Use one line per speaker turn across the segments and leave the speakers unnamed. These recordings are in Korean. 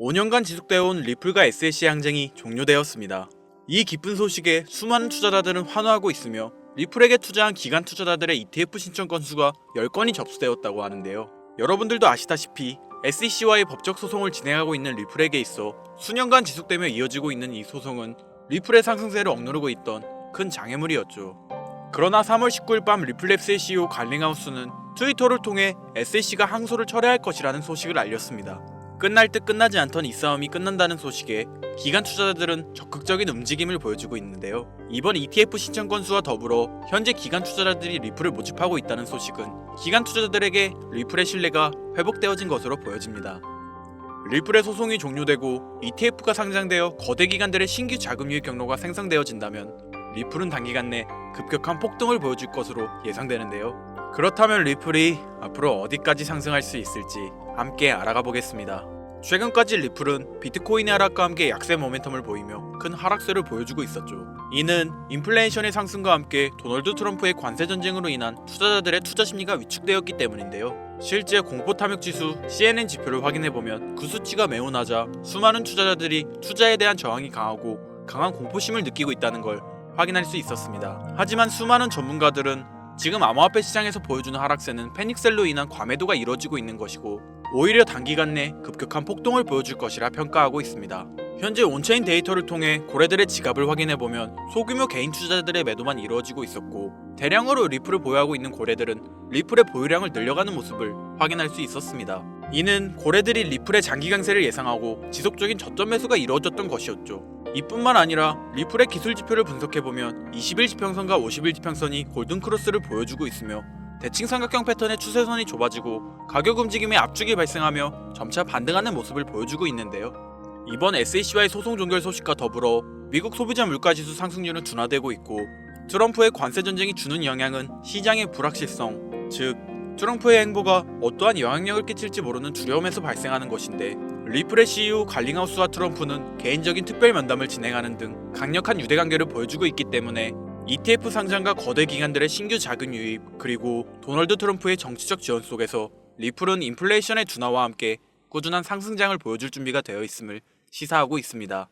5년간 지속되어 온 리플과 SLC의 항쟁이 종료되었습니다. 이 기쁜 소식에 수많은 투자자들은 환호하고 있으며 리플에게 투자한 기관 투자자들의 ETF 신청 건수가 10건이 접수되었다고 하는데요. 여러분들도 아시다시피 SEC와의 법적 소송을 진행하고 있는 리플에게 있어 수년간 지속되며 이어지고 있는 이 소송은 리플의 상승세를 억누르고 있던 큰 장애물이었죠. 그러나 3월 19일 밤 리플랩스의 CEO 갈링하우스는 트위터를 통해 SEC가 항소를 철회할 것이라는 소식을 알렸습니다. 끝날 듯 끝나지 않던 이 싸움이 끝난다는 소식에 기관 투자자들은 적극적인 움직임을 보여주고 있는데요. 이번 ETF 신청 건수와 더불어 현재 기관 투자자들이 리플을 모집하고 있다는 소식은 기관 투자자들에게 리플의 신뢰가 회복되어진 것으로 보여집니다. 리플의 소송이 종료되고 ETF가 상장되어 거대 기관들의 신규 자금 유입 경로가 생성되어진다면 리플은 단기간 내 급격한 폭등을 보여줄 것으로 예상되는데요. 그렇다면 리플이 앞으로 어디까지 상승할 수 있을지 함께 알아가 보겠습니다. 최근까지 리플은 비트코인의 하락과 함께 약세 모멘텀을 보이며 큰 하락세를 보여주고 있었죠. 이는 인플레이션의 상승과 함께 도널드 트럼프의 관세 전쟁으로 인한 투자자들의 투자 심리가 위축되었기 때문인데요. 실제 공포 탐욕 지수 CNN 지표를 확인해보면 그 수치가 매우 낮아 수많은 투자자들이 투자에 대한 저항이 강하고 강한 공포심을 느끼고 있다는 걸 확인할 수 있었습니다. 하지만 수많은 전문가들은 지금 암호화폐 시장에서 보여주는 하락세는 패닉셀로 인한 과매도가 이뤄지고 있는 것이고 오히려 단기간 내 급격한 폭동을 보여줄 것이라 평가하고 있습니다. 현재 온체인 데이터를 통해 고래들의 지갑을 확인해보면 소규모 개인 투자자들의 매도만 이루어지고 있었고 대량으로 리플을 보유하고 있는 고래들은 리플의 보유량을 늘려가는 모습을 확인할 수 있었습니다. 이는 고래들이 리플의 장기 강세를 예상하고 지속적인 저점 매수가 이루어졌던 것이었죠. 이뿐만 아니라 리플의 기술 지표를 분석해보면 20일 지평선과 50일 지평선이 골든크로스를 보여주고 있으며 대칭 삼각형 패턴의 추세선이 좁아지고 가격 움직임에 압축이 발생하며 점차 반등하는 모습을 보여주고 있는데요. 이번 SEC와의 소송 종결 소식과 더불어 미국 소비자 물가지수 상승률은 둔화되고 있고 트럼프의 관세 전쟁이 주는 영향은 시장의 불확실성, 즉 트럼프의 행보가 어떠한 영향력을 끼칠지 모르는 두려움에서 발생하는 것인데 리플의 CEO 갈링하우스와 트럼프는 개인적인 특별 면담을 진행하는 등 강력한 유대관계를 보여주고 있기 때문에 ETF 상장과 거대 기관들의 신규 자금 유입 그리고 도널드 트럼프의 정치적 지원 속에서 리플은 인플레이션의 둔화와 함께 꾸준한 상승장을 보여줄 준비가 되어 있음을 시사하고 있습니다.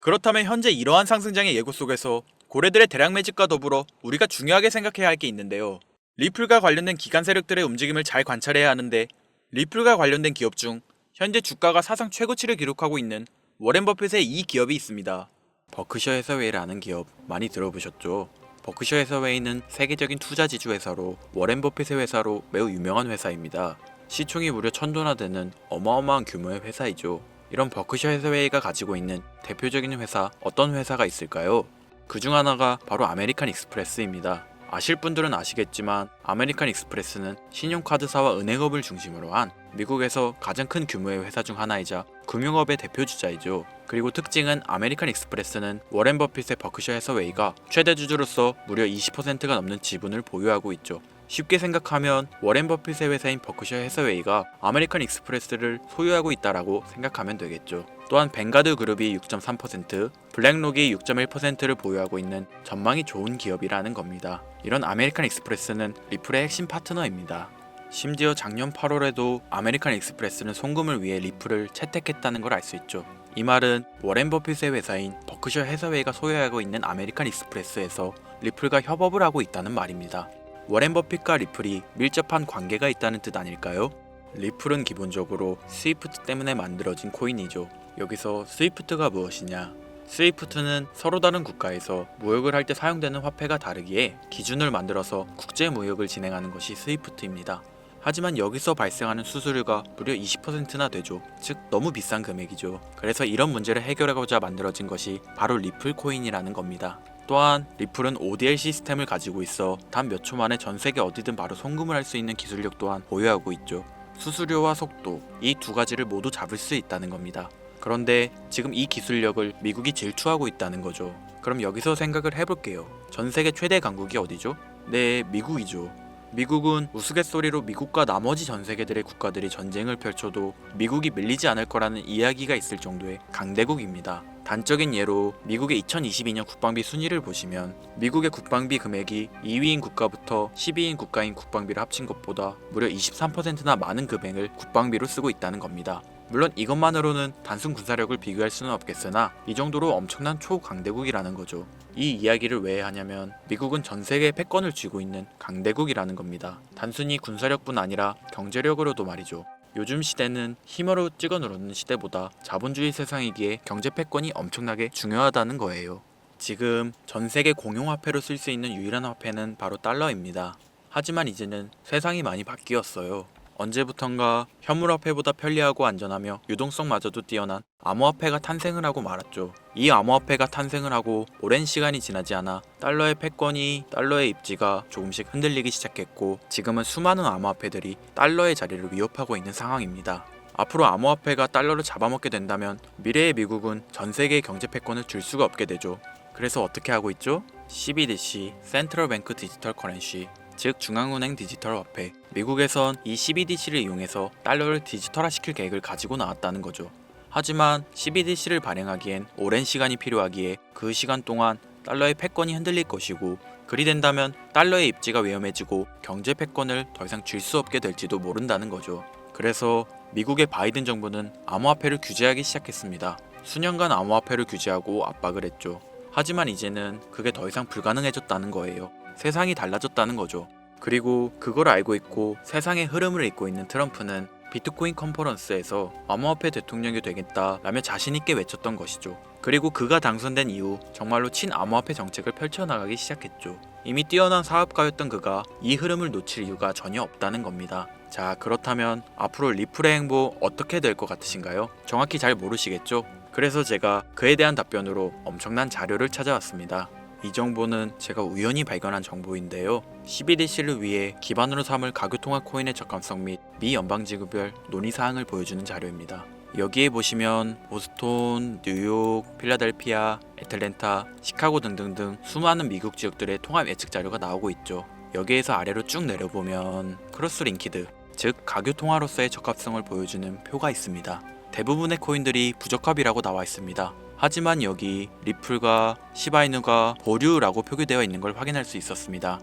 그렇다면 현재 이러한 상승장의 예고 속에서 고래들의 대량 매집과 더불어 우리가 중요하게 생각해야 할 게 있는데요. 리플과 관련된 기관 세력들의 움직임을 잘 관찰해야 하는데 리플과 관련된 기업 중 현재 주가가 사상 최고치를 기록하고 있는 워렌 버핏의 이 기업이 있습니다. 버크셔 해서웨이라는 기업 많이 들어보셨죠? 버크셔 해서웨이는 세계적인 투자 지주 회사로 워렌 버핏의 회사로 매우 유명한 회사입니다. 시총이 무려 1000조나 되는 어마어마한 규모의 회사이죠. 이런 버크셔 해서웨이가 가지고 있는 대표적인 회사 어떤 회사가 있을까요? 그 중 하나가 바로 아메리칸 익스프레스입니다. 아실 분들은 아시겠지만 아메리칸 익스프레스는 신용카드사와 은행업을 중심으로 한 미국에서 가장 큰 규모의 회사 중 하나이자 금융업의 대표주자이죠. 그리고 특징은 아메리칸 익스프레스는 워렌 버핏의 버크셔 해서웨이가 최대 주주로서 무려 20%가 넘는 지분을 보유하고 있죠. 쉽게 생각하면 워렌 버핏의 회사인 버크셔 해서웨이가 아메리칸 익스프레스를 소유하고 있다라고 생각하면 되겠죠. 또한 뱅가드 그룹이 6.3%, 블랙록이 6.1%를 보유하고 있는 전망이 좋은 기업이라는 겁니다. 이런 아메리칸 익스프레스는 리플의 핵심 파트너입니다. 심지어 작년 8월에도 아메리칸 익스프레스는 송금을 위해 리플을 채택했다는 걸 알 수 있죠. 이 말은 워렌 버핏의 회사인 버크셔 해서웨이가 소유하고 있는 아메리칸 익스프레스에서 리플과 협업을 하고 있다는 말입니다. 워렌 버핏과 리플이 밀접한 관계가 있다는 뜻 아닐까요? 리플은 기본적으로 스위프트 때문에 만들어진 코인이죠. 여기서 스위프트가 무엇이냐? 스위프트는 서로 다른 국가에서 무역을 할 때 사용되는 화폐가 다르기에 기준을 만들어서 국제 무역을 진행하는 것이 스위프트입니다. 하지만 여기서 발생하는 수수료가 무려 20%나 되죠. 즉 너무 비싼 금액이죠. 그래서 이런 문제를 해결하고자 만들어진 것이 바로 리플 코인이라는 겁니다. 또한 리플은 ODL 시스템을 가지고 있어 단 몇 초 만에 전 세계 어디든 바로 송금을 할 수 있는 기술력 또한 보유하고 있죠. 수수료와 속도, 이 두 가지를 모두 잡을 수 있다는 겁니다. 그런데 지금 이 기술력을 미국이 질투하고 있다는 거죠. 그럼 여기서 생각을 해볼게요. 전 세계 최대 강국이 어디죠? 네, 미국이죠. 미국은 우스갯소리로 미국과 나머지 전 세계들의 국가들이 전쟁을 펼쳐도 미국이 밀리지 않을 거라는 이야기가 있을 정도의 강대국입니다. 단적인 예로 미국의 2022년 국방비 순위를 보시면 미국의 국방비 금액이 2위인 국가부터 10위인 국가인 국방비를 합친 것보다 무려 23%나 많은 금액을 국방비로 쓰고 있다는 겁니다. 물론 이것만으로는 단순 군사력을 비교할 수는 없겠으나 이 정도로 엄청난 초강대국이라는 거죠. 이 이야기를 왜 하냐면 미국은 전 세계 패권을 쥐고 있는 강대국이라는 겁니다. 단순히 군사력뿐 아니라 경제력으로도 말이죠. 요즘 시대는 힘으로 찍어 누르는 시대보다 자본주의 세상이기에 경제 패권이 엄청나게 중요하다는 거예요. 지금 전 세계 공용화폐로 쓸 수 있는 유일한 화폐는 바로 달러입니다. 하지만 이제는 세상이 많이 바뀌었어요. 언제부턴가 현물화폐보다 편리하고 안전하며 유동성마저도 뛰어난 암호화폐가 탄생을 하고 말았죠. 이 암호화폐가 탄생을 하고 오랜 시간이 지나지 않아 달러의 패권이 달러의 입지가 조금씩 흔들리기 시작했고 지금은 수많은 암호화폐들이 달러의 자리를 위협하고 있는 상황입니다. 앞으로 암호화폐가 달러를 잡아먹게 된다면 미래의 미국은 전 세계의 경제 패권을 줄 수가 없게 되죠. 그래서 어떻게 하고 있죠? CBDC, 센트럴 뱅크 디지털 커런시, 즉 중앙은행 디지털 화폐. 미국에선 이 CBDC를 이용해서 달러를 디지털화시킬 계획을 가지고 나왔다는 거죠. 하지만 CBDC를 발행하기엔 오랜 시간이 필요하기에 그 시간 동안 달러의 패권이 흔들릴 것이고 그리 된다면 달러의 입지가 위험해지고 경제 패권을 더 이상 줄 수 없게 될지도 모른다는 거죠. 그래서 미국의 바이든 정부는 암호화폐를 규제하기 시작했습니다. 수년간 암호화폐를 규제하고 압박을 했죠. 하지만 이제는 그게 더 이상 불가능해졌다는 거예요. 세상이 달라졌다는 거죠. 그리고 그걸 알고 있고 세상의 흐름을 읽고 있는 트럼프는 비트코인 컨퍼런스에서 암호화폐 대통령이 되겠다라며 자신있게 외쳤던 것이죠. 그리고 그가 당선된 이후 정말로 친암호화폐 정책을 펼쳐나가기 시작했죠. 이미 뛰어난 사업가였던 그가 이 흐름을 놓칠 이유가 전혀 없다는 겁니다. 자, 그렇다면 앞으로 리플의 행보 어떻게 될 것 같으신가요? 정확히 잘 모르시겠죠? 그래서 제가 그에 대한 답변으로 엄청난 자료를 찾아왔습니다. 이 정보는 제가 우연히 발견한 정보인데요. CBDC를 위해 기반으로 삼을 가교통화 코인의 적합성 및 미 연방지구별 논의사항을 보여주는 자료입니다. 여기에 보시면 보스톤, 뉴욕, 필라델피아, 애틀랜타, 시카고 등등등 수많은 미국 지역들의 통합 예측 자료가 나오고 있죠. 여기에서 아래로 쭉 내려보면 크로스링키드, 즉 가교통화로서의 적합성을 보여주는 표가 있습니다. 대부분의 코인들이 부적합이라고 나와 있습니다. 하지만 여기 리플과 시바이누가 보류라고 표기되어 있는 걸 확인할 수 있었습니다.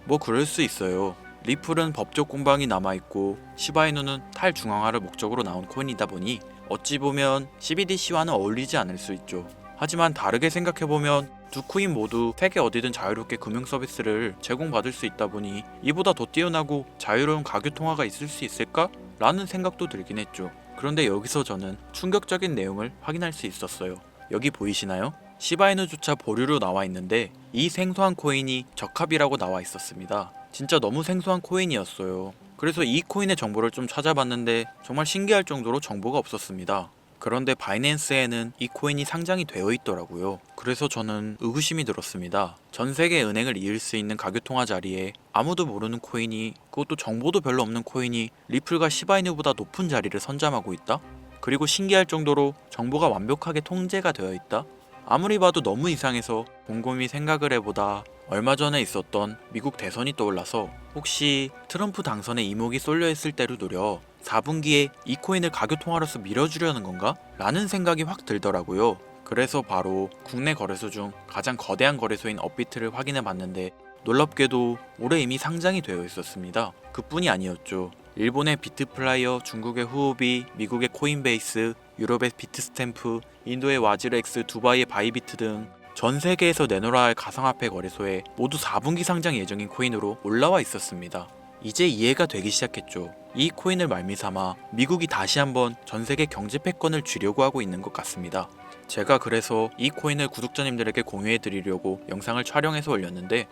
뭐 그럴 수 있어요. 리플은 법적 공방이 남아있고 시바이누는 탈중앙화를 목적으로 나온 코인이다 보니 어찌 보면 CBDC와는 어울리지 않을 수 있죠. 하지만 다르게 생각해보면 두 코인 모두 세계 어디든 자유롭게 금융 서비스를 제공받을 수 있다 보니 이보다 더 뛰어나고 자유로운 가교통화가 있을 수 있을까? 라는 생각도 들긴 했죠. 그런데 여기서 저는 충격적인 내용을 확인할 수 있었어요. 여기 보이시나요? 시바이누조차 보류로 나와 있는데 이 생소한 코인이 적합이라고 나와 있었습니다. 진짜 너무 생소한 코인이었어요. 그래서 이 코인의 정보를 좀 찾아봤는데 정말 신기할 정도로 정보가 없었습니다. 그런데 바이낸스에는 이 코인이 상장이 되어 있더라고요. 그래서 저는 의구심이 들었습니다. 전 세계 은행을 이을 수 있는 가교통화 자리에 아무도 모르는 코인이, 그것도 정보도 별로 없는 코인이 리플과 시바이누보다 높은 자리를 선점하고 있다? 그리고 신기할 정도로 정보가 완벽하게 통제가 되어 있다? 아무리 봐도 너무 이상해서 곰곰이 생각을 해보다 얼마 전에 있었던 미국 대선이 떠올라서 혹시 트럼프 당선에 이목이 쏠려있을 때를 노려 4분기에 이 코인을 가교통화로서 밀어주려는 건가? 라는 생각이 확 들더라고요. 그래서 바로 국내 거래소 중 가장 거대한 거래소인 업비트를 확인해 봤는데 놀랍게도 올해 이미 상장이 되어 있었습니다. 그뿐이 아니었죠. 일본의 비트플라이어, 중국의 후오비, 미국의 코인베이스, 유럽의 비트스탬프, 인도의 와즈렉스, 두바이의 바이비트 등 전 세계에서 내놓아야 할 가상화폐 거래소에 모두 4분기 상장 예정인 코인으로 올라와 있었습니다. 이제 이해가 되기 시작했죠. 이 코인을 말미삼아 미국이 다시 한번 전 세계 경제 패권을 쥐려고 하고 있는 것 같습니다. 제가 그래서 이 코인을 구독자님들에게 공유해 드리려고 영상을 촬영해서 올렸는데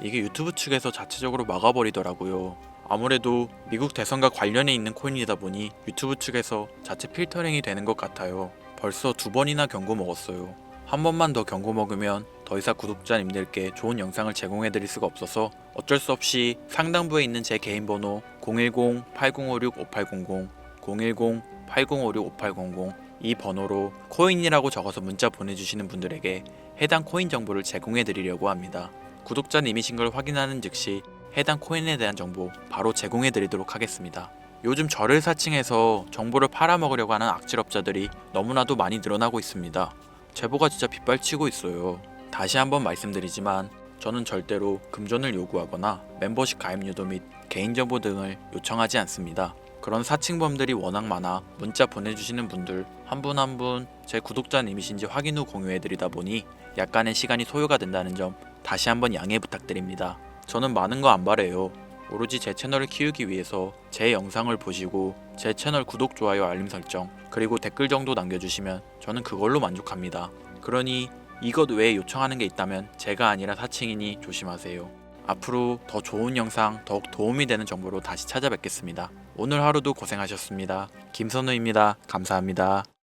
이게 유튜브 측에서 자체적으로 막아버리더라고요. 아무래도 미국 대선과 관련해 있는 코인이다 보니 유튜브 측에서 자체 필터링이 되는 것 같아요. 벌써 2번이나 경고 먹었어요. 한 번만 더 경고 먹으면 더 이상 구독자님들께 좋은 영상을 제공해 드릴 수가 없어서 어쩔 수 없이 상단부에 있는 제 개인 번호 010-8056-5800, 010-8056-5800 이 번호로 코인이라고 적어서 문자 보내주시는 분들에게 해당 코인 정보를 제공해 드리려고 합니다. 구독자님이신 걸 확인하는 즉시 해당 코인에 대한 정보 바로 제공해 드리도록 하겠습니다. 요즘 저를 사칭해서 정보를 팔아먹으려고 하는 악질업자들이 너무나도 많이 늘어나고 있습니다. 제보가 진짜 빗발치고 있어요. 다시 한번 말씀드리지만 저는 절대로 금전을 요구하거나 멤버십 가입 유도 및 개인정보 등을 요청하지 않습니다. 그런 사칭범들이 워낙 많아 문자 보내주시는 분들 한 분 한 분 제 구독자님이신지 확인 후 공유해드리다 보니 약간의 시간이 소요가 된다는 점 다시 한번 양해 부탁드립니다. 저는 많은 거 안 바래요. 오로지 제 채널을 키우기 위해서 제 영상을 보시고 제 채널 구독, 좋아요, 알림 설정 그리고 댓글 정도 남겨주시면 저는 그걸로 만족합니다. 그러니 이것 외에 요청하는 게 있다면 제가 아니라 사칭이니 조심하세요. 앞으로 더 좋은 영상, 더욱 도움이 되는 정보로 다시 찾아뵙겠습니다. 오늘 하루도 고생하셨습니다. 김선우입니다. 감사합니다.